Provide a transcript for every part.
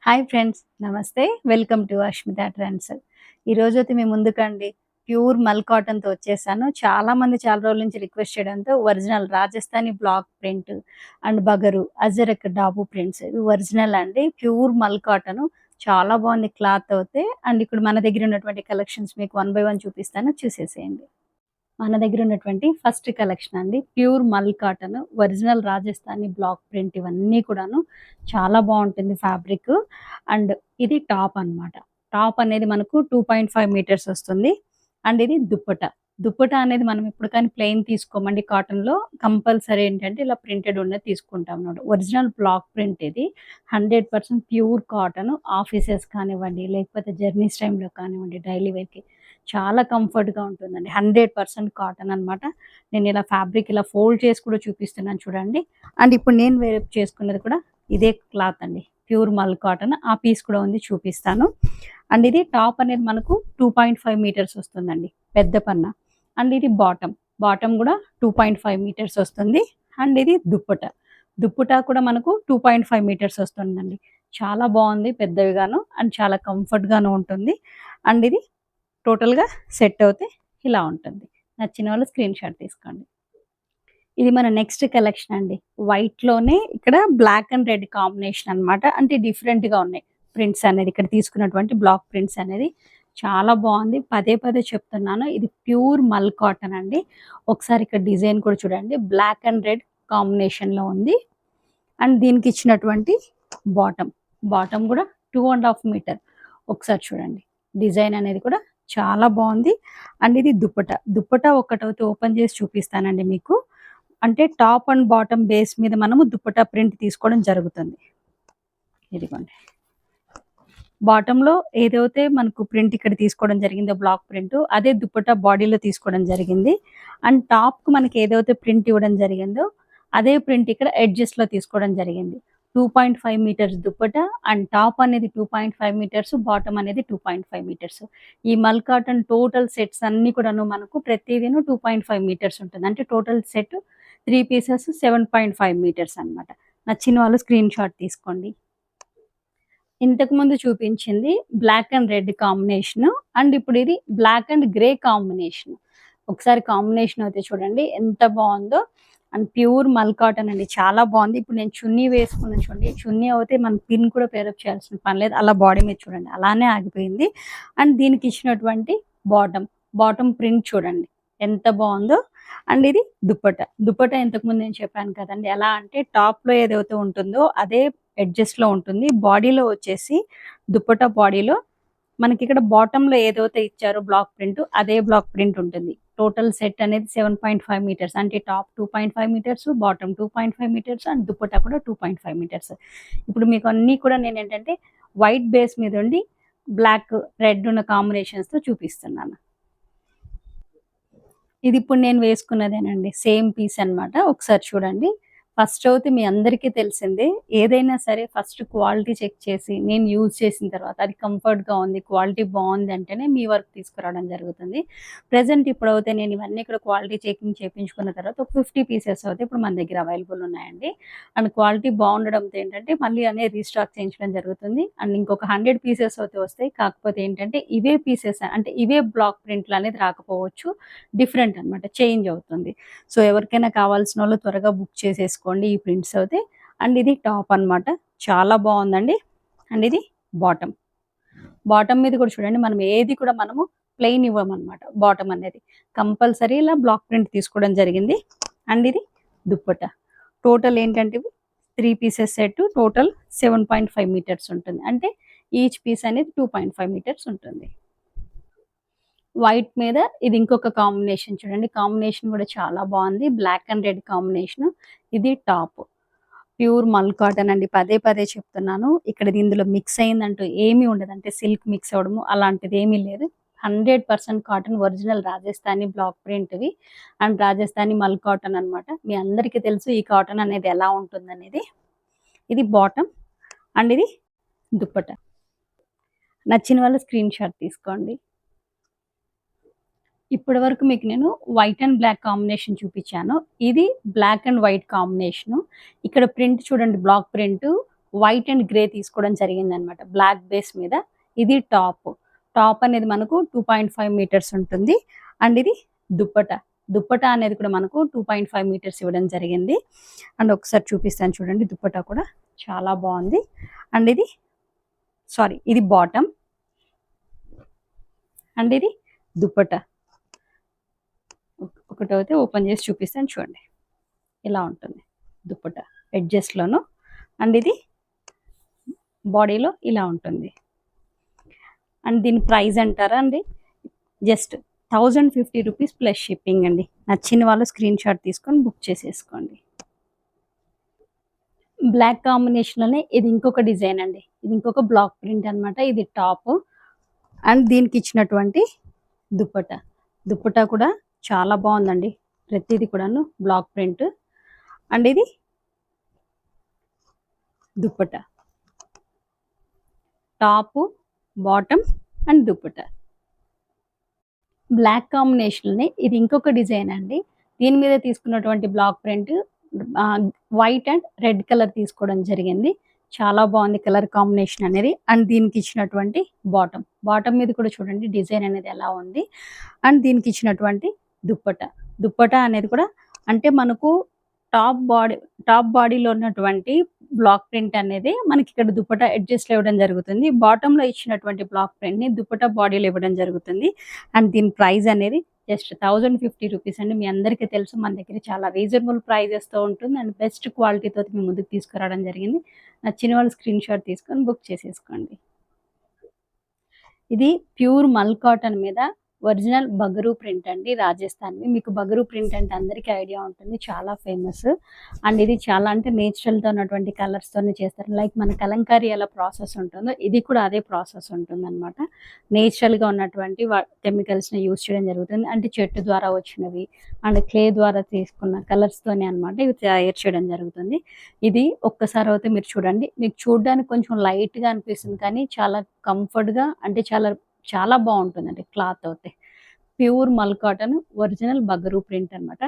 Hi friends. నమస్తే. Welcome to Ashmita trends. ఈరోజైతే మీ ముందుకండి ప్యూర్ మల్ కాటన్‌తో వచ్చేసాను. చాలామంది చాలా రోజుల నుంచి రిక్వెస్ట్ చేయడంతో original Rajasthani block print and Bagru, Ajrakh Dabu prints ఇవి ఒరిజినల్ అండి. Pure mul cotton. చాలా బాగుంది క్లాత్ అయితే. అండ్ ఇప్పుడు మన దగ్గర ఉన్నటువంటి కలెక్షన్స్ మీకు వన్ బై వన్ చూపిస్తాను. చూసేసేయండి. మన దగ్గర ఉన్నటువంటి ఫస్ట్ కలెక్షన్ అండి. ప్యూర్ మల్ cotton, original Rajasthani block print ఇవన్నీ కూడాను చాలా బావుంటుంది ఫ్యాబ్రిక్. అండ్ ఇది టాప్ అన్నమాట. టాప్ అనేది మనకు 2.5 మీటర్స్ వస్తుంది. అండ్ ఇది దుప్పట. దుప్పట అనేది మనం ఇప్పుడు కానీ ప్లెయిన్ తీసుకోమండి కాటన్‌లో. కంపల్సరీ ఏంటంటే ఇలా ప్రింటెడ్ ఉన్నది తీసుకుంటాం అన్నమాట. ఒరిజినల్ బ్లాక్ ప్రింట్ ఇది. 100% ప్యూర్ కాటన్. ఆఫీసెస్ కానివ్వండి, లేకపోతే జర్నీస్ టైమ్‌లో కానివ్వండి, డైలీ వేర్‌కి చాలా కంఫర్ట్‌గా ఉంటుందండి. 100% కాటన్ అన్నమాట. నేను ఇలా ఫ్యాబ్రిక్ ఇలా ఫోల్డ్ చేసి కూడా చూపిస్తున్నాను చూడండి. అండ్ ఇప్పుడు నేను వేర్ చేసుకున్నది కూడా ఇదే క్లాత్ అండి. ప్యూర్ మల్ కాటన్. ఆ పీస్ కూడా ఉంది చూపిస్తాను. అండ్ ఇది టాప్ అనేది మనకు 2.5 మీటర్స్ వస్తుందండి. పెద్ద పన్న. అండ్ ఇది బాటమ్. బాటమ్ కూడా 2.5 మీటర్స్ వస్తుంది. అండ్ ఇది దుప్పట. దుప్పట కూడా మనకు 2.5 మీటర్స్ వస్తుందండి. చాలా బాగుంది పెద్దవిగాను. అండ్ చాలా కంఫర్ట్‌గాను ఉంటుంది. అండ్ ఇది టోటల్‌గా సెట్ అవుతే ఇలా ఉంటుంది. నచ్చిన వాళ్ళు స్క్రీన్ షాట్ తీసుకోండి. ఇది మన నెక్స్ట్ కలెక్షన్ అండి. వైట్‌లోనే ఇక్కడ బ్లాక్ అండ్ రెడ్ కాంబినేషన్ అన్నమాట. అంటే డిఫరెంట్‌గా ఉన్నాయి. ప్రింట్స్ అనేది ఇక్కడ తీసుకున్నటువంటి బ్లాక్ ప్రింట్స్ అనేది చాలా బాగుంది. పదే పదే చెప్తున్నాను. ఇది ప్యూర్ మల్ కాటన్ అండి. ఒకసారి ఇక్కడ డిజైన్ కూడా చూడండి. బ్లాక్ అండ్ రెడ్ కాంబినేషన్‌లో ఉంది. అండ్ దీనికి ఇచ్చినటువంటి బాటమ్. బాటమ్ కూడా 2.5 మీటర్. ఒకసారి చూడండి. డిజైన్ అనేది కూడా చాలా బాగుంది. అండ్ ఇది దుప్పట. దుప్పట ఒక్కటైతే ఓపెన్ చేసి చూపిస్తానండి మీకు. అంటే టాప్ అండ్ బాటమ్ బేస్ మీద మనము దుప్పట ప్రింట్ తీసుకోవడం జరుగుతుంది. ఇదిగోండి. బాటమ్‌లో ఏదైతే మనకు ప్రింట్ ఇక్కడ తీసుకోవడం జరిగిందో బ్లాక్ ప్రింట్ అదే దుప్పట బాడీలో తీసుకోవడం జరిగింది. అండ్ టాప్‌కి మనకి ఏదైతే ప్రింట్ ఇవ్వడం జరిగిందో అదే ప్రింట్ ఇక్కడ ఎడ్జెస్‌లో తీసుకోవడం జరిగింది. 2.5 మీటర్స్ దుప్పట అండ్ టాప్ అనేది 2.5 మీటర్స్, బాటమ్ అనేది 2.5 మీటర్స్. ఈ మల్ కాటన్ టోటల్ సెట్స్ అన్నీ కూడాను మనకు ప్రతిదీను 2.5 మీటర్స్ ఉంటుంది. అంటే టోటల్ సెట్ 3 పీసెస్ 7.5 మీటర్స్ అన్నమాట. నచ్చిన వాళ్ళు స్క్రీన్ షాట్ తీసుకోండి. ఇంతకుముందు చూపించింది black and red combination. And ఇప్పుడు ఇది బ్లాక్ అండ్ గ్రే కాంబినేషన్. ఒకసారి కాంబినేషన్ అయితే చూడండి ఎంత బావుందో. అండ్ ప్యూర్ మల్ కాటన్ అండి. చాలా బావుంది. ఇప్పుడు నేను చున్నీ వేసుకున్నాను చూడండి. చున్నీ అయితే మనం పిన్ కూడా పేరప్ చేయాల్సిన పని లేదు. అలా బాడీ మీద చూడండి. అలానే ఆగిపోయింది. అండ్ దీనికి ఇచ్చినటువంటి బాటమ్. బాటమ్ ప్రింట్ చూడండి. ఎంత బావుందో. అండ్ ఇది దుప్పట. దుప్పట ఇంతకుముందు నేను చెప్పాను కదండీ! ఎలా అంటే టాప్‌లో ఏదైతే ఉంటుందో అదే ఎడ్జెస్‌లో ఉంటుంది. బాడీలో వచ్చేసి దుప్పట్టా బాడీలో మనకిక్కడ బాటమ్‌లో ఏదైతే ఇచ్చారో బ్లాక్ ప్రింట్ అదే బ్లాక్ ప్రింట్ ఉంటుంది. టోటల్ సెట్ అనేది 7.5 మీటర్స్. అంటే top 2.5 metres, bottom 2.5 metres and dupatta కూడా 2.5 మీటర్స్. ఇప్పుడు మీకు అన్నీ కూడా నేనేంటంటే వైట్ బేస్ మీద ఉండి బ్లాక్, రెడ్ ఉన్న కాంబినేషన్స్‌తో చూపిస్తున్నాను. ఇది ఇప్పుడు నేను వేసుకున్నదేనండి. సేమ్ పీస్ అన్నమాట. ఒకసారి చూడండి. ఫస్ట్ అయితే మీ అందరికీ తెలిసిందే. ఏదైనా సరే ఫస్ట్ క్వాలిటీ చెక్ చేసి, నేను యూజ్ చేసిన తర్వాత అది కంఫర్ట్‌గా ఉంది, క్వాలిటీ బావుంది అంటేనే మీ వరకు తీసుకురావడం జరుగుతుంది. ప్రెజెంట్ ఇప్పుడైతే నేను ఇవన్నీ కూడా క్వాలిటీ చెకింగ్ చేపించుకున్న తర్వాత ఒక 50 పీసెస్ అయితే ఇప్పుడు మన దగ్గర అవైలబుల్ ఉన్నాయండి. అండ్ క్వాలిటీ బావుండడంతో ఏంటంటే మళ్ళీ అనేది రీస్టాక్ చేయించడం జరుగుతుంది. అండ్ ఇంకొక 100 పీసెస్ అయితే వస్తాయి. కాకపోతే ఏంటంటే ఇవే పీసెస్ అంటే ఇవే బ్లాక్ ప్రింట్లు అనేది రాకపోవచ్చు. డిఫరెంట్ అనమాట. చేంజ్ అవుతుంది. సో, ఎవరికైనా కావాల్సినోళ్ళు త్వరగా బుక్ చేసేసుకోండి ఈ ప్రింట్స్ అయితే. అండ్ ఇది టాప్ అనమాట. చాలా బావుందండి. అండ్ ఇది బాటమ్. బాటమ్ మీద కూడా చూడండి మనం ఏది కూడా మనము ప్లెయిన్ ఇవ్వమనమాట బాటమ్ అనేది. కంపల్సరీ ఇలా బ్లాక్ ప్రింట్ తీసుకోవడం జరిగింది. అండ్ ఇది దుప్పట. టోటల్ ఏంటంటే ఇవి 3 పీసెస్ సెట్ టోటల్ 7.5 మీటర్స్ ఉంటుంది. అంటే ఈచ్ పీస్ అనేది 2.5 మీటర్స్ ఉంటుంది. వైట్ మీద ఇది ఇంకొక కాంబినేషన్ చూడండి. కాంబినేషన్ కూడా చాలా బావుంది. Black and red combination. ఇది టాప్. ప్యూర్ మల్ కాటన్ అండి. పదే పదే చెప్తున్నాను. ఇక్కడ ఇందులో మిక్స్ అయిందంటూ ఏమీ ఉండదు. అంటే సిల్క్ మిక్స్ అవ్వడము అలాంటిదేమీ లేదు. 100% కాటన్ ఒరిజినల్ రాజస్థానీ బ్లాక్ ప్రింట్‌వి అండ్ రాజస్థానీ మల్ కాటన్ అన్నమాట. మీ అందరికీ తెలుసు ఈ కాటన్ అనేది ఎలా ఉంటుందనేది. ఇది బాటమ్ అండ్ ఇది దుప్పట. నచ్చిన వాళ్ళు స్క్రీన్ షాట్ తీసుకోండి. ఇప్పటి వరకు మీకు నేను వైట్ అండ్ బ్లాక్ కాంబినేషన్ చూపించాను. ఇది బ్లాక్ అండ్ వైట్ కాంబినేషను. ఇక్కడ ప్రింట్ చూడండి block print. White and grey తీసుకోవడం జరిగింది అనమాట, బ్లాక్ బేస్ మీద. ఇది టాప్ అనేది మనకు 2.5 మీటర్స్ ఉంటుంది. అండ్ ఇది దుప్పట అనేది కూడా మనకు 2.5 మీటర్స్ ఇవ్వడం జరిగింది. అండ్ ఒకసారి చూపిస్తాను చూడండి, దుప్పట కూడా చాలా బాగుంది. అండ్ ఇది బాటమ్ అండ్ ఇది దుప్పట. ఒకటైతే ఓపెన్ చేసి చూపిస్తాను చూడండి, ఇలా ఉంటుంది దుప్పట ఎడ్జెస్లోను. అండ్ ఇది బాడీలో ఇలా ఉంటుంది. అండ్ దీని ప్రైస్ అంటారా అండి, జస్ట్ 1050 రూపీస్ ప్లస్ షిప్పింగ్ అండి. నచ్చిన వాళ్ళు స్క్రీన్ షాట్ తీసుకొని బుక్ చేసేసుకోండి. బ్లాక్ కాంబినేషన్లోనే ఇది ఇంకొక డిజైన్ అండి, ఇది ఇంకొక బ్లాక్ ప్రింట్ అనమాట. ఇది టాప్ అండ్ దీనికి ఇచ్చినటువంటి దుప్పట కూడా చాలా బాగుందండి, ప్రతిదీ కూడాను బ్లాక్ ప్రింట్. అండ్ ఇది dupatta, top, bottom and dupatta. Block కాంబినేషన్లోనే ఇది ఇంకొక డిజైన్ అండి. దీని మీద తీసుకున్నటువంటి block print white and red colour తీసుకోవడం జరిగింది. చాలా బాగుంది కలర్ కాంబినేషన్ అనేది. అండ్ దీనికి ఇచ్చినటువంటి బాటమ్ మీద కూడా చూడండి డిజైన్ అనేది ఎలా ఉంది. అండ్ దీనికి ఇచ్చినటువంటి దుప్పట అనేది కూడా అంటే మనకు టాప్ బాడీలో ఉన్నటువంటి బ్లాక్ ప్రింట్ అనేది మనకి ఇక్కడ దుప్పట అడ్జస్ట్ ఇవ్వడం జరుగుతుంది. బాటమ్ లో ఇచ్చినటువంటి బ్లాక్ ప్రింట్ ని దుప్పట బాడీలో ఇవ్వడం జరుగుతుంది. అండ్ దీని ప్రైస్ అనేది జస్ట్ 1050 రూపీస్ అండి. మీ అందరికీ తెలుసు మన దగ్గర చాలా రీజనబుల్ ప్రైజెస్తో ఉంటుంది అండ్ బెస్ట్ క్వాలిటీతో మేము ముందుకు తీసుకురావడం జరిగింది. నచ్చిన వాళ్ళు స్క్రీన్ షాట్ తీసుకొని బుక్ చేసేసుకోండి. ఇది ప్యూర్ మల్ కాటన్ మీద ఒరిజినల్ బగరు ప్రింట్ అండి, రాజస్థాన్వి. మీకు బగరు ప్రింట్ అంటే అందరికీ ఐడియా ఉంటుంది, చాలా ఫేమస్. అండ్ ఇది చాలా అంటే నేచురల్తో ఉన్నటువంటి కలర్స్తోనే చేస్తారు. లైక్ మన కలంకారీ ఎలా ప్రాసెస్ ఉంటుందో ఇది కూడా అదే ప్రాసెస్ ఉంటుంది అనమాట. నేచురల్గా ఉన్నటువంటి కెమికల్స్ని యూజ్ చేయడం జరుగుతుంది. అంటే చెట్టు ద్వారా వచ్చినవి అండ్ క్లే ద్వారా తీసుకున్న కలర్స్తోనే అనమాట ఇవి తయారు చేయడం జరుగుతుంది. ఇది ఒక్కసారి అయితే మీరు చూడండి, మీకు చూడడానికి కొంచెం లైట్గా అనిపిస్తుంది కానీ చాలా కంఫర్ట్గా అంటే చాలా బాగుంటుందండి. క్లాత్ అయితే ప్యూర్ మల్ కాటన్ ఒరిజినల్ బగరు ప్రింట్ అనమాట.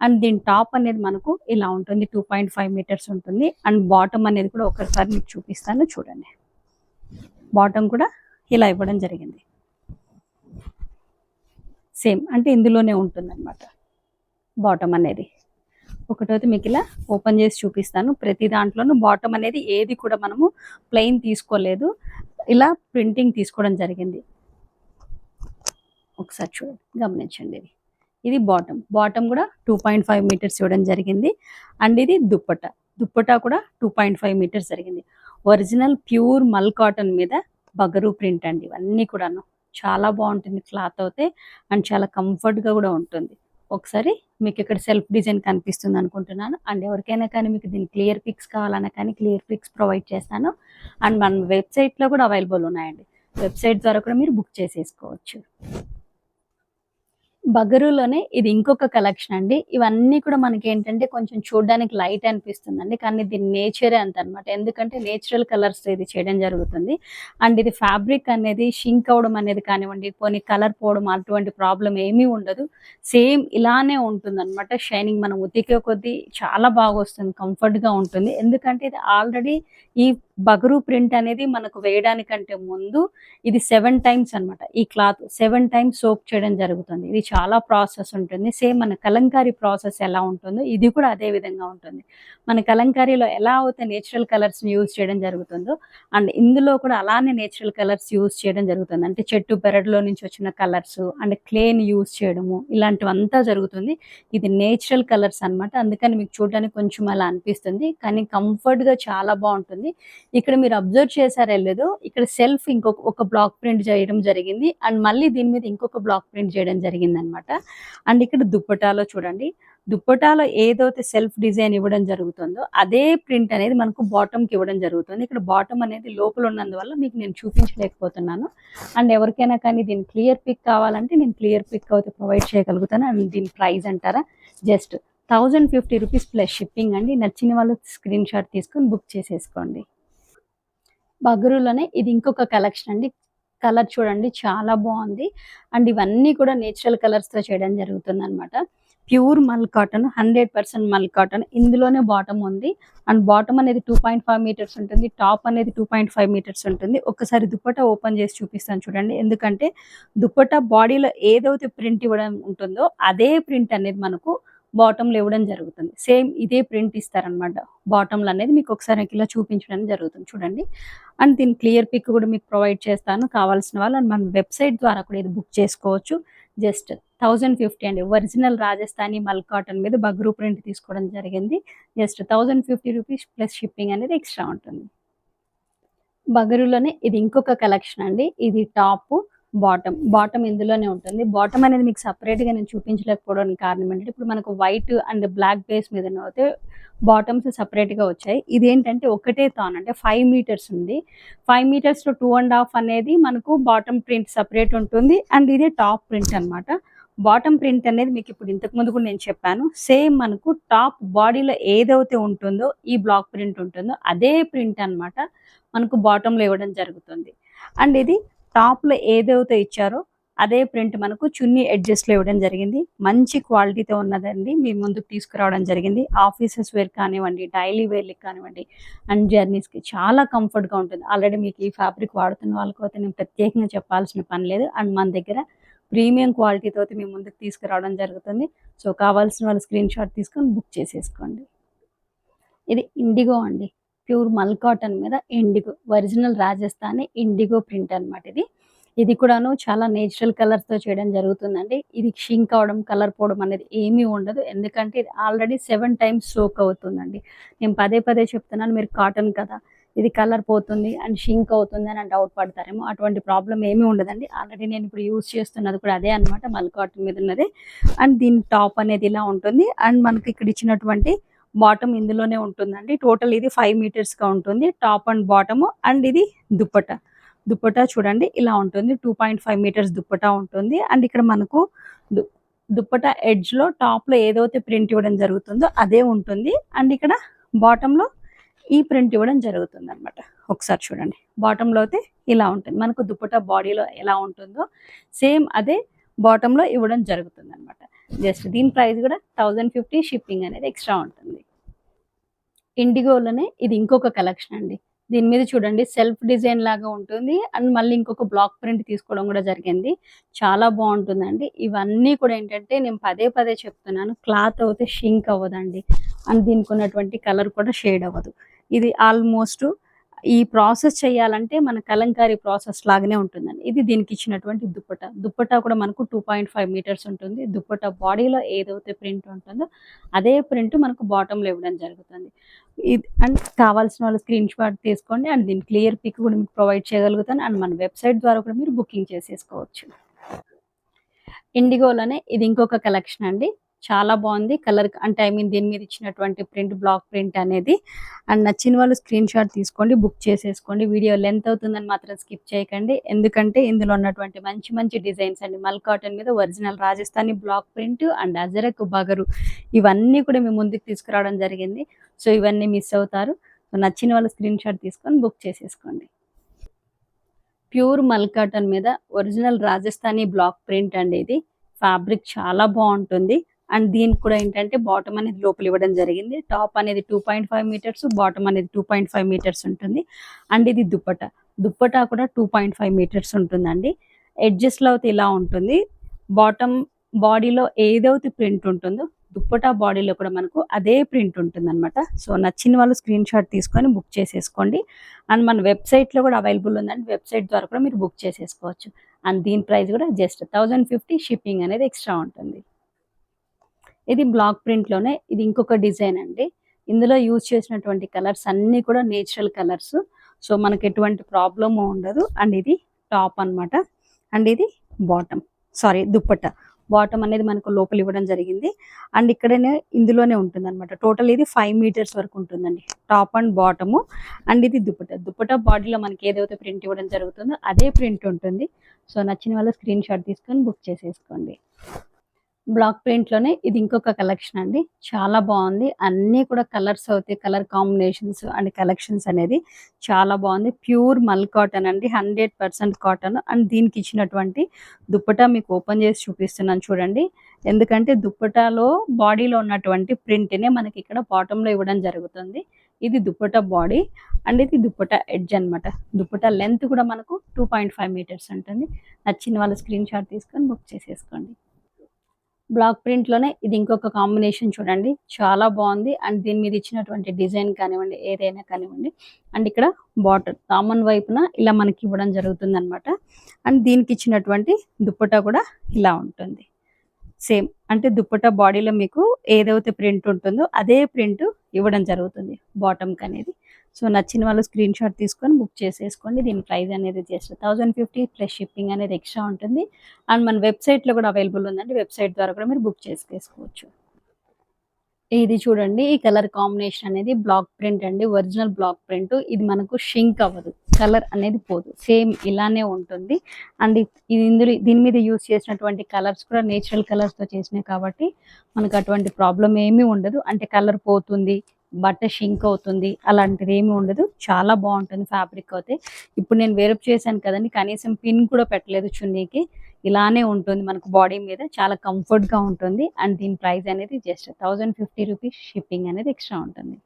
అండ్ దీని టాప్ అనేది మనకు ఇలా ఉంటుంది, 2.5 మీటర్స్ ఉంటుంది. అండ్ బాటమ్ అనేది కూడా ఒకసారి మీకు చూపిస్తాను చూడండి, బాటమ్ కూడా ఇలా ఇవ్వడం జరిగింది. సేమ్ అంటే ఇందులోనే ఉంటుంది అనమాట బాటమ్ అనేది. ఒకటైతే మీకు ఇలా ఓపెన్ చేసి చూపిస్తాను. ప్రతి దాంట్లోనూ బాటమ్ అనేది ఏది కూడా మనము ప్లెయిన్ తీసుకోలేదు, ఇలా ప్రింటింగ్ తీసుకోవడం జరిగింది. ఒకసారి చూడండి, గమనించండి. ఇది బాటమ్ కూడా 2.5 మీటర్స్ ఇవ్వడం జరిగింది. అండ్ ఇది దుప్పట కూడా 2.5 మీటర్స్ జరిగింది. ఒరిజినల్ ప్యూర్ మల్ కాటన్ మీద బగరు ప్రింట్ అండి. ఇవన్నీ కూడాను చాలా బాగుంటుంది క్లాత్ అయితే అండ్ చాలా కంఫర్ట్గా కూడా ఉంటుంది. ఒకసారి మీకు ఇక్కడ సెల్ఫ్ డిజైన్ కనిపిస్తుంది అనుకుంటున్నాను. అండ్ ఎవరికైనా కానీ మీకు దీని క్లియర్ పిక్స్ కావాలన్నా కానీ క్లియర్ పిక్స్ ప్రొవైడ్ చేస్తాను. అండ్ మన వెబ్సైట్లో కూడా అవైలబుల్ ఉన్నాయండి, వెబ్సైట్ ద్వారా కూడా మీరు బుక్ చేసేసుకోవచ్చు. బగరులోనే ఇది ఇంకొక కలెక్షన్ అండి. ఇవన్నీ కూడా మనకి ఏంటంటే కొంచెం చూడడానికి లైట్ అనిపిస్తుందండి, కానీ దీని నేచరే అంత అనమాట. ఎందుకంటే నేచురల్ కలర్స్ ఇది చేయడం జరుగుతుంది. అండ్ ఇది ఫ్యాబ్రిక్ అనేది షింక్ అవడం అనేది కానివ్వండి, కొన్ని కలర్ పోవడం అటువంటి ప్రాబ్లం ఏమీ ఉండదు. సేమ్ ఇలానే ఉంటుంది అనమాట. షైనింగ్ మనం ఉతికే కొద్దీ చాలా బాగా వస్తుంది, కంఫర్ట్గా ఉంటుంది. ఎందుకంటే ఇది ఆల్రెడీ ఈ బగరు ప్రింట్ అనేది మనకు వేయడానికంటే ముందు ఇది 7 టైమ్స్ అనమాట. ఈ క్లాత్ 7 టైమ్స్ సోక్ చేయడం జరుగుతుంది. ఇది చాలా ప్రాసెస్ ఉంటుంది. సేమ్ మన కలంకారీ ప్రాసెస్ ఎలా ఉంటుందో ఇది కూడా అదే విధంగా ఉంటుంది. మన కలంకారీలో ఎలా అయితే నేచురల్ కలర్స్ని యూజ్ చేయడం జరుగుతుందో అండ్ ఇందులో కూడా అలానే నేచురల్ కలర్స్ యూజ్ చేయడం జరుగుతుంది. అంటే చెట్టు పెరడులో నుంచి వచ్చిన కలర్స్ అండ్ క్లేని యూజ్ చేయడము ఇలాంటివంతా జరుగుతుంది. ఇది నేచురల్ కలర్స్ అనమాట. అందుకని మీకు చూడడానికి కొంచెం అలా అనిపిస్తుంది, కానీ కంఫర్ట్గా చాలా బాగుంటుంది. ఇక్కడ మీరు అబ్జర్వ్ చేశారో లేదో, ఇక్కడ సెల్ఫ్ ఒక బ్లాక్ ప్రింట్ చేయడం జరిగింది అండ్ మళ్ళీ దీని మీద ఇంకొక బ్లాక్ ప్రింట్ చేయడం జరిగింది అనమాట. అండ్ ఇక్కడ దుప్పటాలో చూడండి, దుప్పటాలో ఏదైతే సెల్ఫ్ డిజైన్ ఇవ్వడం జరుగుతుందో అదే ప్రింట్ అనేది మనకు బాటమ్కి ఇవ్వడం జరుగుతుంది. ఇక్కడ బాటమ్ అనేది లోపల ఉన్నందువల్ల మీకు నేను చూపించలేకపోతున్నాను. అండ్ ఎవరికైనా కానీ దీని క్లియర్ పిక్ కావాలంటే నేను క్లియర్ పిక్ అయితే ప్రొవైడ్ చేయగలుగుతాను. అండ్ దీని ప్రైస్ అంటారా, జస్ట్ 1050 రూపీస్ ప్లస్ షిప్పింగ్ అండి. నచ్చిన వాళ్ళు స్క్రీన్ షాట్ తీసుకొని బుక్ చేసేసుకోండి. బగరులోనే ఇది ఇంకొక కలెక్షన్ అండి. కలర్ చూడండి చాలా బాగుంది. అండ్ ఇవన్నీ కూడా నేచురల్ కలర్స్తో చేయడం జరుగుతుంది అనమాట. ప్యూర్ మల్ కాటన్, 100% మల్ కాటన్. ఇందులోనే బాటమ్ ఉంది. అండ్ బాటమ్ అనేది 2.5 మీటర్స్ ఉంటుంది. టాప్ అనేది 2.5 మీటర్స్ ఉంటుంది. ఒక్కసారి దుప్పట్టా ఓపెన్ చేసి చూపిస్తాను చూడండి. ఎందుకంటే దుప్పట్టా బాడీలో ఏదైతే ప్రింట్ ఇవ్వడం ఉంటుందో అదే ప్రింట్ అనేది మనకు బాటంలో ఇవ్వడం జరుగుతుంది. సేమ్ ఇదే ప్రింట్ ఇస్తారనమాట. బాటంలో అనేది మీకు ఒకసారి ఇలా చూపించడం జరుగుతుంది చూడండి. అండ్ దీని క్లియర్ పిక్ కూడా మీకు ప్రొవైడ్ చేస్తాను. కావాల్సిన వాళ్ళు అండ్ మన వెబ్సైట్ ద్వారా కూడా ఇది బుక్ చేసుకోవచ్చు. జస్ట్ 1050 అండి. ఒరిజినల్ రాజస్థానీ మల్ కాటన్ మీద బగ్రూ ప్రింట్ తీసుకోవడం జరిగింది. జస్ట్ 1050 రూపీస్ ప్లస్ షిప్పింగ్ అనేది ఎక్స్ట్రా ఉంటుంది. బగరులోనే ఇది ఇంకొక కలెక్షన్ అండి. ఇది టాప్, బాటమ్ ఇందులోనే ఉంటుంది. బాటమ్ అనేది మీకు సపరేట్గా నేను చూపించలేకపోవడానికి కారణం ఏంటంటే ఇప్పుడు మనకు వైట్ అండ్ బ్లాక్ బేస్ మీద అయితే బాటమ్స్ సపరేట్గా వచ్చాయి. ఇదేంటంటే ఒకటే తాన్ అంటే 5 మీటర్స్ ఉంది. 5 మీటర్స్లో 2.5 అనేది మనకు బాటమ్ ప్రింట్ సపరేట్ ఉంటుంది. అండ్ ఇది టాప్ ప్రింట్ అనమాట. బాటమ్ ప్రింట్ అనేది మీకు ఇప్పుడు ఇంతకుముందు కూడా నేను చెప్పాను. సేమ్ మనకు టాప్ బాడీలో ఏదైతే ఉంటుందో ఈ బ్లాక్ ప్రింట్ ఉంటుందో అదే ప్రింట్ అనమాట మనకు బాటంలో ఇవ్వడం జరుగుతుంది. అండ్ ఇది టాప్లో ఏదైతే ఇచ్చారో అదే ప్రింట్ మనకు చున్నీ ఎడ్జెస్ట్లో ఇవ్వడం జరిగింది. మంచి క్వాలిటీతో ఉన్నదండి మీ ముందుకు తీసుకురావడం జరిగింది. ఆఫీసెస్ వేర్ కానివ్వండి, డైలీ వేర్కి కానివ్వండి, అండ్ జర్నీస్కి చాలా కంఫర్ట్గా ఉంటుంది. ఆల్రెడీ మీకు ఈ ఫ్యాబ్రిక్ వాడుతున్న వాళ్ళకైతే నేను ప్రత్యేకంగా చెప్పాల్సిన పని లేదు. అండ్ మన దగ్గర ప్రీమియం క్వాలిటీతో మీ ముందుకు తీసుకురావడం జరుగుతుంది. సో కావాల్సిన వాళ్ళు స్క్రీన్ షాట్ తీసుకొని బుక్ చేసేసుకోండి. ఇది ఇండిగో అండి. ప్యూర్ మల్ కాటన్ మీద IndiGo, original Rajasthani IndiGo print అనమాట. ఇది కూడాను చాలా నేచురల్ కలర్స్తో చేయడం జరుగుతుందండి. ఇది షింక్ అవడం, కలర్ పోవడం అనేది ఏమీ ఉండదు. ఎందుకంటే ఇది ఆల్రెడీ 7 టైమ్స్ సోక్ అవుతుందండి. నేను పదే పదే చెప్తున్నాను, మీరు కాటన్ కదా ఇది కలర్ పోతుంది అండ్ షింక్ అవుతుంది అని డౌట్ పడతారేమో. అటువంటి ప్రాబ్లం ఏమీ ఉండదండి. ఆల్రెడీ నేను ఇప్పుడు యూజ్ చేస్తున్నది కూడా అదే అనమాట, మల్ కాటన్ మీద ఉన్నది. అండ్ దీని టాప్ అనేది ఇలా ఉంటుంది. అండ్ మనకి ఇక్కడ ఇచ్చినటువంటి బాటమ్ ఇందులోనే ఉంటుందండి. టోటల్ ఇది 5 మీటర్స్గా ఉంటుంది టాప్ అండ్ బాటమ్. అండ్ ఇది దుప్పటా చూడండి ఇలా ఉంటుంది. 2.5 మీటర్స్ దుప్పటా ఉంటుంది. అండ్ ఇక్కడ మనకు దుప్పటా ఎడ్జ్లో టాప్లో ఏదైతే ప్రింట్ ఇవ్వడం జరుగుతుందో అదే ఉంటుంది. అండ్ ఇక్కడ బాటంలో ఈ ప్రింట్ ఇవ్వడం జరుగుతుంది అనమాట. ఒకసారి చూడండి, బాటంలో అయితే ఇలా ఉంటుంది. మనకు దుప్పటా బాడీలో ఎలా ఉంటుందో సేమ్ అదే బాటంలో ఇవ్వడం జరుగుతుంది అనమాట. జస్ట్ దీని ప్రైస్ కూడా 1050, షిప్పింగ్ అనేది ఎక్స్ట్రా ఉంటుంది. ఇండిగోలోనే ఇది ఇంకొక కలెక్షన్ అండి. దీని మీద చూడండి సెల్ఫ్ డిజైన్ లాగా ఉంటుంది. అండ్ మళ్ళీ ఇంకొక బ్లాక్ ప్రింట్ తీసుకోవడం కూడా జరిగింది. చాలా బాగుంటుందండి. ఇవన్నీ కూడా ఏంటంటే నేను పదే పదే చెప్తున్నాను, క్లాత్ అయితే షింక్ అవ్వదండి. అండ్ దీనికి ఉన్నటువంటి కలర్ కూడా షేడ్ అవ్వదు. ఇది ఆల్మోస్ట్ ఈ ప్రాసెస్ చేయాలంటే మన కలంకారీ ప్రాసెస్ లాగానే ఉంటుందండి. ఇది దీనికి ఇచ్చినటువంటి దుప్పటా కూడా మనకు 2.5 మీటర్స్ ఉంటుంది. దుప్పటా బాడీలో ఏదైతే ప్రింట్ ఉంటుందో అదే ప్రింట్ మనకు బాటంలో ఇవ్వడం జరుగుతుంది. ఇది అండ్ కావాల్సిన వాళ్ళు స్క్రీన్ షాట్ తీసుకోండి. అండ్ దీని క్లియర్ పిక్ కూడా మీకు ప్రొవైడ్ చేయగలుగుతాను. అండ్ మన వెబ్సైట్ ద్వారా కూడా మీరు బుకింగ్ చేసేసుకోవచ్చు. ఇండిగోలోనే ఇది ఇంకొక కలెక్షన్ అండి. చాలా బాగుంది కలర్, అంటే దీని మీద ఇచ్చినటువంటి ప్రింట్, బ్లాక్ ప్రింట్ అనేది. అండ్ నచ్చిన వాళ్ళు స్క్రీన్ షాట్ తీసుకోండి, బుక్ చేసేసుకోండి. వీడియో లెంత్ అవుతుందని మాత్రం స్కిప్ చేయకండి. ఎందుకంటే ఇందులో ఉన్నటువంటి మంచి మంచి డిజైన్స్ అండి. మల్ కాటన్ మీద original Rajasthani block print and ajrak, Bagru ఇవన్నీ కూడా మీ ముందుకు తీసుకురావడం జరిగింది. సో ఇవన్నీ మిస్ అవుతారు. సో నచ్చిన వాళ్ళు స్క్రీన్ షాట్ తీసుకొని బుక్ చేసేసుకోండి. ప్యూర్ మల్ కాటన్ మీద ఒరిజినల్ రాజస్థానీ బ్లాక్ ప్రింట్ అండి. ఇది ఫ్యాబ్రిక్ చాలా బాగుంటుంది. అండ్ దీనికి కూడా ఏంటంటే బాటమ్ అనేది లోపల ఇవ్వడం జరిగింది. టాప్ అనేది 2.5 మీటర్స్, బాటమ్ అనేది 2.5 మీటర్స్ ఉంటుంది. అండ్ ఇది దుప్పటా కూడా 2.5 మీటర్స్ ఉంటుందండి. ఎడ్జెస్లో అయితే ఇలా ఉంటుంది. బాటమ్ బాడీలో ఏదైతే ప్రింట్ ఉంటుందో దుప్పటా బాడీలో కూడా మనకు అదే ప్రింట్ ఉంటుంది అనమాట. సో నచ్చిన వాళ్ళు స్క్రీన్ షాట్ తీసుకొని బుక్ చేసేసుకోండి. అండ్ మన వెబ్సైట్లో కూడా అవైలబుల్ ఉందండి. వెబ్సైట్ ద్వారా కూడా మీరు బుక్ చేసేసుకోవచ్చు. అండ్ దీని ప్రైస్ కూడా జస్ట్ 1050, షిప్పింగ్ అనేది ఎక్స్ట్రా ఉంటుంది. ఇది బ్లాక్ ప్రింట్లోనే ఇది ఇంకొక డిజైన్ అండి. ఇందులో యూజ్ చేసినటువంటి కలర్స్ అన్నీ కూడా నేచురల్ కలర్స్. సో మనకు ఎటువంటి ప్రాబ్లము ఉండదు. అండ్ ఇది టాప్ అనమాట. అండ్ ఇది దుప్పట్టా. బాటమ్ అనేది మనకు లోపల ఇవ్వడం జరిగింది. అండ్ ఇక్కడనే ఇందులోనే ఉంటుంది అనమాట. టోటల్ ఇది 5 మీటర్స్ వరకు ఉంటుందండి, టాప్ అండ్ బాటము. అండ్ ఇది దుప్పట్టా బాడీలో మనకి ఏదైతే ప్రింట్ ఇవ్వడం జరుగుతుందో అదే ప్రింట్ ఉంటుంది. సో నచ్చిన వాళ్ళు స్క్రీన్ షాట్ తీసుకొని బుక్ చేసేసుకోండి. బ్లాక్ ప్రింట్‌లోనే ఇది ఇంకొక కలెక్షన్ అండి. చాలా బావుంది. అన్నీ కూడా కలర్స్ అవుతాయి. కలర్ కాంబినేషన్స్ అండ్ కలెక్షన్స్ అనేది చాలా బావుంది. ప్యూర్ మల్ కాటన్ అండి. 100% కాటన్ అండ్ దీనికిచ్చినటువంటి దుప్పటా మీకు ఓపెన్ చేసి చూపిస్తున్నాను చూడండి. ఎందుకంటే దుప్పటాలో బాడీలో ఉన్నటువంటి ప్రింట్‌నే మనకిక్కడ బాటమ్‌లో ఇవ్వడం జరుగుతుంది. ఇది దుప్పటా బాడీ అండ్ ఇది దుప్పటా ఎడ్జ్ అన్నమాట. దుప్పటా లెంత్ కూడా మనకు 2.5 మీటర్స్ ఉంటుంది. నచ్చిన వాళ్ళు స్క్రీన్ షాట్ తీసుకొని బుక్ చేసేసుకోండి. బ్లాక్ ప్రింట్‌లోనే ఇది ఇంకొక కాంబినేషన్ చూడండి. చాలా బావుంది. అండ్ దీని మీద ఇచ్చినటువంటి డిజైన్ కానివ్వండి, ఏదైనా కానివ్వండి. అండ్ ఇక్కడ బార్డర్ దామన్ వైపున ఇలా మనకి ఇవ్వడం జరుగుతుందనమాట. అండ్ దీనికిచ్చినటువంటి దుప్పట్టా కూడా ఇలా ఉంటుంది. సేమ్ అంటే దుప్పట్టా బాడీలో మీకు ఏదైతే ప్రింట్ ఉంటుందో అదే ప్రింట్ ఇవ్వడం జరుగుతుంది బాటమ్‌కనేది. సో, నచ్చిన వాళ్ళు స్క్రీన్ షాట్ తీసుకొని బుక్ చేసేసుకోండి. దీని ప్రైస్ అనేది జస్ట్ 1050 ప్లస్ షిప్పింగ్ అనేది ఎక్స్‌ట్రా ఉంటుంది. అండ్ మన వెబ్‌సైట్‌లో కూడా అవైలబుల్ ఉందండి. వెబ్‌సైట్ ద్వారా కూడా మీరు బుక్ చేసేసుకోవచ్చు. ఇది చూడండి. ఈ కలర్ కాంబినేషన్ అనేది బ్లాక్ ప్రింట్ అండి. Original block print. ఇది మనకు షింక్ అవ్వదు. కలర్ అనేది పోదు. సేమ్ ఇలానే ఉంటుంది. అండ్ ఇది దీని మీద యూజ్ చేసినటువంటి కలర్స్ కూడా నేచురల్ కలర్స్‌తో చేసినయి కాబట్టి మనకు అటువంటి ప్రాబ్లమ్ ఏమీ ఉండదు. అంటే కలర్ పోతుంది, బట్ట షింక్ అవుతుంది అలాంటిది ఏమీ ఉండదు. చాలా బావుంటుంది ఫ్యాబ్రిక్ అయితే. ఇప్పుడు నేను వేరప్ చేశాను కదండీ! కనీసం పిన్ కూడా పెట్టలేదు చున్నీకి. ఇలానే ఉంటుంది మనకు బాడీ మీద. చాలా కంఫర్ట్‌గా ఉంటుంది. అండ్ దీని ప్రైస్ అనేది జస్ట్ 1050 రూపీస్ షిప్పింగ్ అనేది ఎక్స్‌ట్రా ఉంటుంది.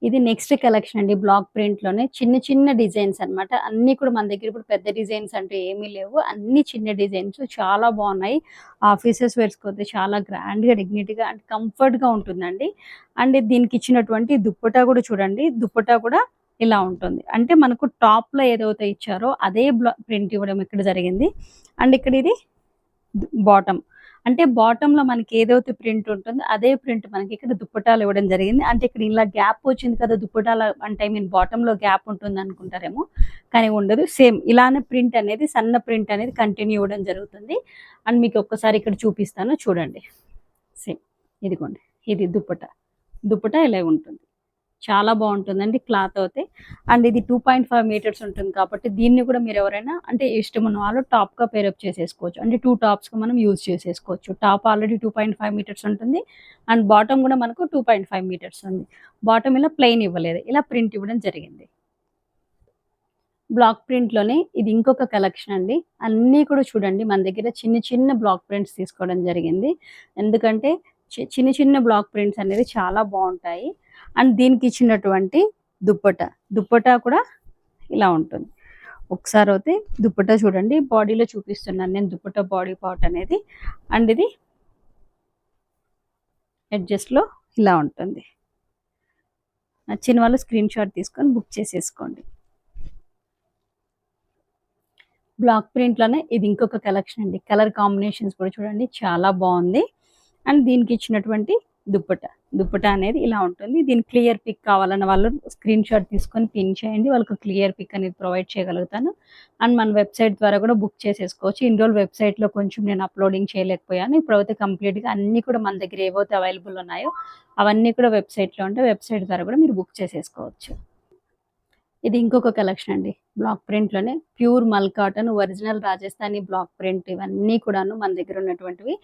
ఇది నెక్స్ట్ కలెక్షన్ అండి. బ్లాక్ ప్రింట్‌లోనే చిన్న చిన్న డిజైన్స్ అన్నమాట. అన్నీ కూడా మన దగ్గర ఇప్పుడు పెద్ద డిజైన్స్ అంటూ ఏమీ లేవు. అన్నీ చిన్న డిజైన్స్ చాలా బావున్నాయి. ఆఫీసెస్ వేర్స్‌కొతే చాలా గ్రాండ్‌గా, డిగ్నిటీగా అండ్ కంఫర్ట్‌గా ఉంటుందండి. అండ్ దీనికిచ్చినటువంటి దుప్పట్టా కూడా చూడండి. దుప్పట్టా కూడా ఇలా ఉంటుంది. అంటే మనకు టాప్‌లో ఏదైతే ఇచ్చారో అదే ప్రింట్ ఇవ్వడం ఇక్కడ జరిగింది. అండ్ ఇక్కడ ఇది బాటమ్. అంటే బాటమ్‌లో మనకి ఏదైతే ప్రింట్ ఉంటుందో అదే ప్రింట్ మనకి ఇక్కడ దుప్పటాలో ఇవ్వడం జరిగింది. అంటే ఇక్కడ ఇలా గ్యాప్ వచ్చింది కదా! దుప్పటాల అంటే ఐ మీన్ బాటమ్‌లో గ్యాప్ ఉంటుందనుకుంటారేమో. కానీ ఉండదు. సేమ్ ఇలానే ప్రింట్ అనేది సన్న ప్రింట్ అనేది కంటిన్యూ ఇవ్వడం జరుగుతుంది. అండ్ మీకు ఒక్కసారి ఇక్కడ చూపిస్తాను చూడండి. సేమ్ ఇదిగోండి. ఇది దుప్పటా. దుప్పటా ఇలా ఉంటుంది. చాలా బావుంటుందండి క్లాత్ అయితే. అండ్ ఇది 2.5 మీటర్స్ ఉంటుంది కాబట్టి దీన్ని కూడా మీరెవరైనా అంటే ఇష్టమున్న వాళ్ళు టాప్‌గా పేరప్ చేసేసుకోవచ్చు. అంటే 2 టాప్స్‌గా మనం యూజ్ చేసేసుకోవచ్చు. టాప్ ఆల్రెడీ 2.5 మీటర్స్ ఉంటుంది. అండ్ బాటమ్ కూడా మనకు 2.5 మీటర్స్ ఉంది. బాటమ్ ఇలా ప్లెయిన్ ఇవ్వలేదు. ఇలా ప్రింట్ ఇవ్వడం జరిగింది. బ్లాక్ ప్రింట్‌లోనే ఇది ఇంకొక కలెక్షన్ అండి. అన్నీ కూడా చూడండి మన దగ్గర చిన్న చిన్న బ్లాక్ ప్రింట్స్ తీసుకోవడం జరిగింది. ఎందుకంటే చిన్న చిన్న బ్లాక్ ప్రింట్స్ అనేది చాలా బావుంటాయి. అండ్ దీనికిచ్చినటువంటి దుప్పట్టా. దుప్పట్టా కూడా ఇలా ఉంటుంది. ఒకసారైతే దుప్పట్టా చూడండి. బాడీలో చూపిస్తున్నాను నేను దుప్పట్టా బాడీ పార్ట్ అనేది. అండ్ ఇది ఎడ్జెస్‌లో ఇలా ఉంటుంది. నచ్చిన వాళ్ళు స్క్రీన్ షాట్ తీసుకొని బుక్ చేసేసుకోండి. బ్లాక్ ప్రింట్‌లోనే ఇది ఇంకొక కలెక్షన్ అండి. కలర్ కాంబినేషన్స్ కూడా చూడండి చాలా బావుంది. అండ్ దీనికిచ్చినటువంటి దుప్పట్టా. దుప్పట్టా అనేది ఇలా ఉంటుంది. దీని క్లియర్ పిక్ కావాలన్న వాళ్ళు స్క్రీన్ షాట్ తీసుకొని పిన్ చేయండి. వాళ్ళకి క్లియర్ పిక్ అనేది ప్రొవైడ్ చేయగలుగుతాను. అండ్ మన వెబ్‌సైట్ ద్వారా కూడా బుక్ చేసేసుకోవచ్చు. ఇన్ని రోజులు వెబ్‌సైట్‌లో కొంచెం నేను అప్‌లోడింగ్ చేయలేకపోయాను. ఇప్పుడైతే కంప్లీట్‌గా అన్నీ కూడా మన దగ్గర ఏవైతే అవైలబుల్ ఉన్నాయో అవన్నీ కూడా వెబ్‌సైట్‌లో ఉంటాయి. వెబ్‌సైట్ ద్వారా కూడా మీరు బుక్ చేసేసుకోవచ్చు. ఇది ఇంకొక కలెక్షన్ అండి. బ్లాక్ ప్రింట్‌లోనే ప్యూర్ మల్ cotton, original Rajasthani block print ఇవన్నీ కూడాను మన దగ్గర ఉన్నటువంటివి.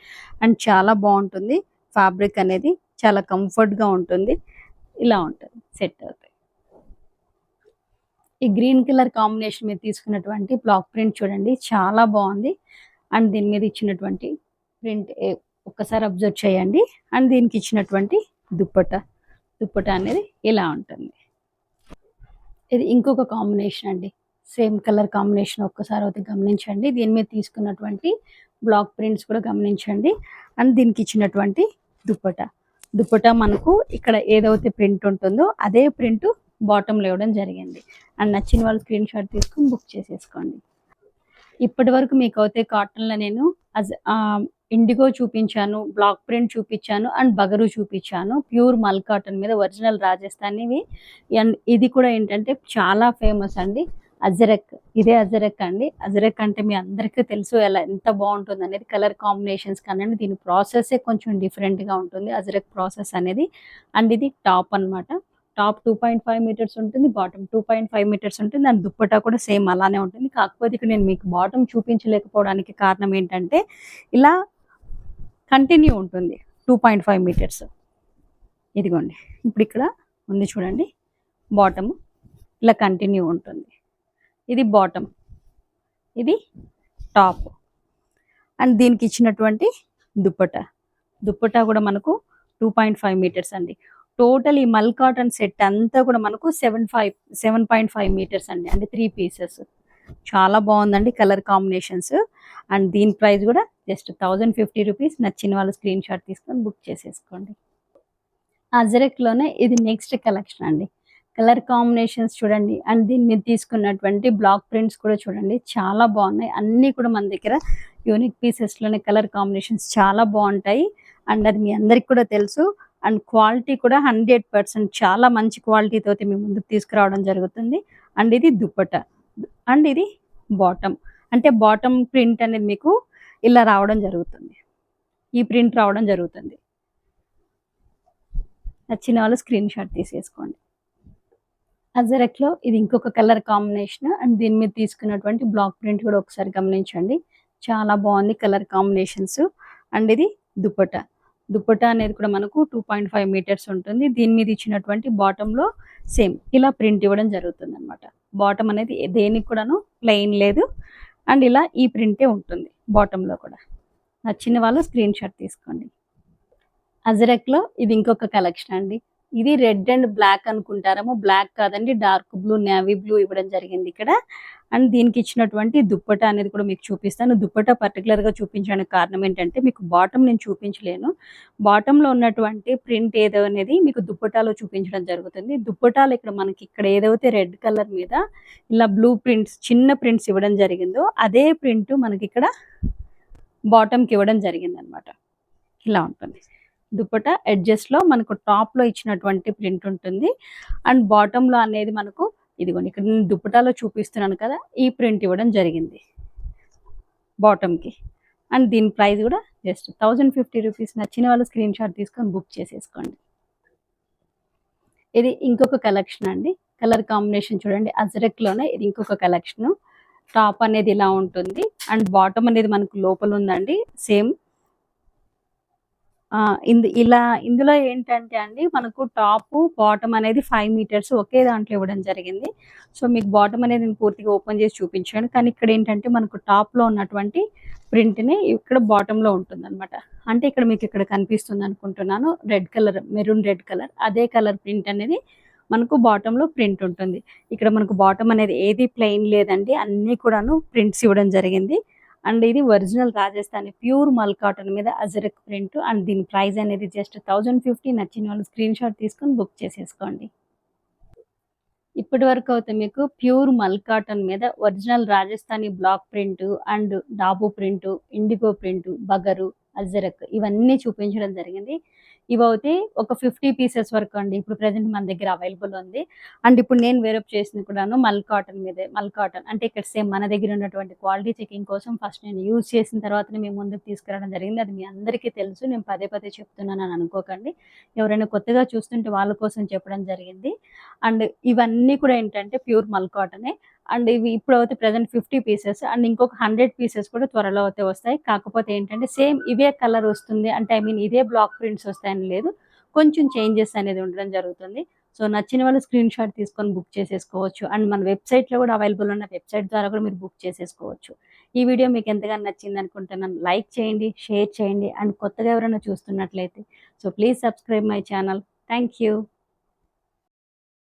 అండ్ చాలా బావుంటుంది. ఫ్యాబ్రిక్ అనేది చాలా కంఫర్ట్‌గా ఉంటుంది. ఇలా ఉంటుంది. సెట్ అవుతాయి. ఈ గ్రీన్ కలర్ కాంబినేషన్ మీద తీసుకున్నటువంటి బ్లాక్ ప్రింట్ చూడండి చాలా బావుంది. అండ్ దీని మీద ఇచ్చినటువంటి ప్రింట్ ఒక్కసారి అబ్జర్వ్ చేయండి. అండ్ దీనికి ఇచ్చినటువంటి దుప్పట్టా. దుప్పట్టా అనేది ఇలా ఉంటుంది. ఇది ఇంకొక కాంబినేషన్ అండి. సేమ్ కలర్ కాంబినేషన్ ఒక్కసారి అయితే గమనించండి. దీని మీద తీసుకున్నటువంటి బ్లాక్ ప్రింట్స్ కూడా గమనించండి. అండ్ దీనికి ఇచ్చినటువంటి దుప్పట్టా. దుప్పట్టా మనకు ఇక్కడ ఏదైతే ప్రింట్ ఉంటుందో అదే ప్రింట్ బాటమ్‌లో ఇవ్వడం జరిగింది. అండ్ నచ్చిన వాళ్ళు స్క్రీన్ షాట్ తీసుకొని బుక్ చేసేసుకోండి. ఇప్పటివరకు మీకైతే కాటన్‌లో నేను ఇండిగో చూపించాను, బ్లాక్ ప్రింట్ చూపించాను అండ్ బగరు చూపించాను. ప్యూర్ మల్ కాటన్ మీద ఒరిజినల్ రాజస్థానీవి. అండ్ ఇది కూడా ఏంటంటే చాలా ఫేమస్ అండి. అజ్రక్. ఇదే అజ్రక్ అండి. అజ్రక్ అంటే మీ అందరికీ తెలుసు ఎంత బావుంటుందనేది. కలర్ కాంబినేషన్స్ కానియండి దీని ప్రాసెసే కొంచెం డిఫరెంట్‌గా ఉంటుంది. అజ్రక్ ప్రాసెస్ అనేది. అండ్ ఇది టాప్ అన్నమాట. టాప్ 2.5 మీటర్స్ ఉంటుంది. బాటమ్ 2.5 మీటర్స్ ఉంటుంది. అండ్ దుప్పట్టా కూడా సేమ్ అలానే ఉంటుంది. కాకపోతే ఇక్కడ నేను మీకు బాటమ్ చూపించలేకపోవడానికి కారణం ఏంటంటే ఇలా కంటిన్యూ ఉంటుంది 2.5 మీటర్స్. ఇదిగోండి ఇప్పుడు ఇక్కడ ఉంది చూడండి, బాటమ్ ఇలా కంటిన్యూ ఉంటుంది. ఇది బాటమ్, ఇది టాప్. అండ్ దీనికి ఇచ్చినటువంటి దుప్పటా కూడా మనకు 2.5 మీటర్స్ అండి. టోటల్ ఈ మల్ కాటన్ సెట్ అంతా కూడా మనకు 7.5 మీటర్స్ అండి, అంటే 3 పీసెస్. చాలా బాగుందండి కలర్ కాంబినేషన్స్. అండ్ దీని ప్రైస్ కూడా జస్ట్ 1050 రూపీస్. నచ్చిన వాళ్ళు స్క్రీన్ షాట్ తీసుకొని బుక్ చేసేసుకోండి. అజరక్లోనే ఇది నెక్స్ట్ కలెక్షన్ అండి. కలర్ కాంబినేషన్స్ చూడండి, అండ్ దీని మీద తీసుకున్నటువంటి బ్లాక్ ప్రింట్స్ కూడా చూడండి, చాలా బాగున్నాయి. అన్నీ కూడా మన దగ్గర యూనిక్ పీసెస్లోనే కలర్ కాంబినేషన్స్ చాలా బాగుంటాయి. అండ్ అది మీ అందరికి కూడా తెలుసు. అండ్ క్వాలిటీ కూడా 100% చాలా మంచి క్వాలిటీతో మీ ముందుకు తీసుకురావడం జరుగుతుంది. అండ్ ఇది దుప్పట, అండ్ ఇది బాటమ్. అంటే బాటమ్ ప్రింట్ అనేది మీకు ఇలా రావడం జరుగుతుంది, ఈ ప్రింట్ రావడం జరుగుతుంది. నచ్చిన వాళ్ళు స్క్రీన్ షాట్ తీసేసుకోండి. అజరక్లో ఇది ఇంకొక కలర్ కాంబినేషన్. అండ్ దీని మీద తీసుకున్నటువంటి బ్లాక్ ప్రింట్ కూడా ఒకసారి గమనించండి, చాలా బాగుంది కలర్ కాంబినేషన్స్. అండ్ ఇది దుప్పటా అనేది కూడా మనకు 2.5 మీటర్స్ ఉంటుంది. దీని మీద ఇచ్చినటువంటి బాటంలో సేమ్ ఇలా ప్రింట్ ఇవ్వడం జరుగుతుంది అనమాట. బాటమ్ అనేది దేనికి కూడాను ప్లెయిన్ లేదు, అండ్ ఇలా ఈ ప్రింటే ఉంటుంది బాటంలో కూడా. నచ్చిన వాళ్ళు స్క్రీన్ షాట్ తీసుకోండి. అజరక్లో ఇది ఇంకొక కలెక్షన్ అండి. ఇది రెడ్ అండ్ బ్లాక్ అనుకుంటారేమో, బ్లాక్ కాదండి, డార్క్ బ్లూ, నేవీ బ్లూ ఇవ్వడం జరిగింది ఇక్కడ. అండ్ దీనికి ఇచ్చినటువంటి దుప్పటా అనేది కూడా మీకు చూపిస్తాను. దుప్పటా పర్టికులర్గా చూపించడానికి కారణం ఏంటంటే, మీకు బాటమ్ నేను చూపించలేను, బాటంలో ఉన్నటువంటి ప్రింట్ ఏదో అనేది మీకు దుప్పటాలో చూపించడం జరుగుతుంది. దుప్పటాలు ఇక్కడ మనకి ఇక్కడ ఏదైతే రెడ్ కలర్ మీద ఇలా బ్లూ ప్రింట్స్, చిన్న ప్రింట్స్ ఇవ్వడం జరిగిందో అదే ప్రింట్ మనకి ఇక్కడ బాటమ్కి ఇవ్వడం జరిగింది అనమాట. ఇలా ఉంటుంది దుప్పటా. ఎడ్జెస్లో మనకు టాప్లో ఇచ్చినటువంటి ప్రింట్ ఉంటుంది, అండ్ బాటంలో అనేది మనకు ఇదిగోండి ఇక్కడ నేను దుప్పటాలో చూపిస్తున్నాను కదా, ఈ ప్రింట్ ఇవ్వడం జరిగింది బాటమ్కి. అండ్ దీని ప్రైస్ కూడా జస్ట్ 1050 రూపీస్. నచ్చిన వాళ్ళు స్క్రీన్ షాట్ తీసుకొని బుక్ చేసేసుకోండి. ఇది ఇంకొక కలెక్షన్ అండి. కలర్ కాంబినేషన్ చూడండి, అజరక్లోనే ఇది ఇంకొక కలెక్షన్. టాప్ అనేది ఇలా ఉంటుంది, అండ్ బాటమ్ అనేది మనకు లోపల ఉందండి సేమ్. ఇందులో ఏంటంటే అండి, మనకు టాప్ బాటమ్ అనేది 5 మీటర్స్ ఒకే దాంట్లో ఇవ్వడం జరిగింది. సో మీకు బాటమ్ అనేది నేను పూర్తిగా ఓపెన్ చేసి చూపించాను, కానీ ఇక్కడ ఏంటంటే మనకు టాప్లో ఉన్నటువంటి ప్రింట్ని ఇక్కడ బాటంలో ఉంటుంది అనమాట. అంటే ఇక్కడ మీకు ఇక్కడ కనిపిస్తుంది అనుకుంటున్నాను, red colour, maroon red colour, అదే కలర్ ప్రింట్ అనేది మనకు బాటంలో ప్రింట్ ఉంటుంది. ఇక్కడ మనకు బాటమ్ అనేది ఏది ప్లెయిన్ లేదండి, అన్నీ కూడాను ప్రింట్స్ ఇవ్వడం జరిగింది. అండ్ ఇది ఒరిజినల్ రాజస్థానీ ప్యూర్ మల్ కాటన్ మీద అజరక్ ప్రింట్. అండ్ దీని ప్రైస్ అనేది జస్ట్ 1050. నచ్చిన వాళ్ళు స్క్రీన్ షాట్ తీసుకొని బుక్ చేసేసుకోండి. ఇప్పటి వరకు అయితే మీకు ప్యూర్ మల్ కాటన్ మీద original Rajasthani block print, and dabu print, indigo print, Bagru, Ajrakh ఇవన్నీ చూపించడం జరిగింది. ఇవైతే ఒక 50 పీసెస్ వరకు అండి ఇప్పుడు ప్రెజెంట్ మన దగ్గర అవైలబుల్ ఉంది. అండ్ ఇప్పుడు నేను వేరప్ చేసింది కూడాను మల్ కాటన్ మీదే. మల్ కాటన్ అంటే ఇక్కడ సేమ్ మన దగ్గర ఉన్నటువంటి క్వాలిటీ చెకింగ్ కోసం ఫస్ట్ నేను యూజ్ చేసిన తర్వాతనే మేము ముందుకు తీసుకురావడం జరిగింది. అది మీ అందరికీ తెలుసు, నేను పదే పదే చెప్తున్నానని అనుకోకండి. ఎవరైనా కొత్తగా చూస్తుంటే వాళ్ళ కోసం చెప్పడం జరిగింది. అండ్ ఇవన్నీ కూడా ఏంటంటే ప్యూర్ మల్ కాటనే. అండ్ ఇవి ఇప్పుడు అయితే ప్రెజెంట్ 50 పీసెస్, అండ్ ఇంకొక 100 పీసెస్ కూడా త్వరలో అయితే వస్తాయి. కాకపోతే ఏంటంటే సేమ్ ఇవే కలర్ వస్తుంది అంటే, ఐ మీన్ ఇదే బ్లాక్ ప్రింట్స్ వస్తాయని లేదు, కొంచెం చేంజెస్ అనేది ఉండడం జరుగుతుంది. సో నచ్చిన వాళ్ళు స్క్రీన్ షాట్ తీసుకొని బుక్ చేసేసుకోవచ్చు. అండ్ మన వెబ్సైట్లో కూడా అవైలబుల్ ఉన్న వెబ్సైట్ ద్వారా కూడా మీరు బుక్ చేసేసుకోవచ్చు. ఈ వీడియో మీకు ఎంతగానో నచ్చింది అనుకుంటున్నాను. లైక్ చేయండి, షేర్ చేయండి, అండ్ కొత్తగా ఎవరైనా చూస్తున్నట్లయితే so please subscribe my channel. Thank you.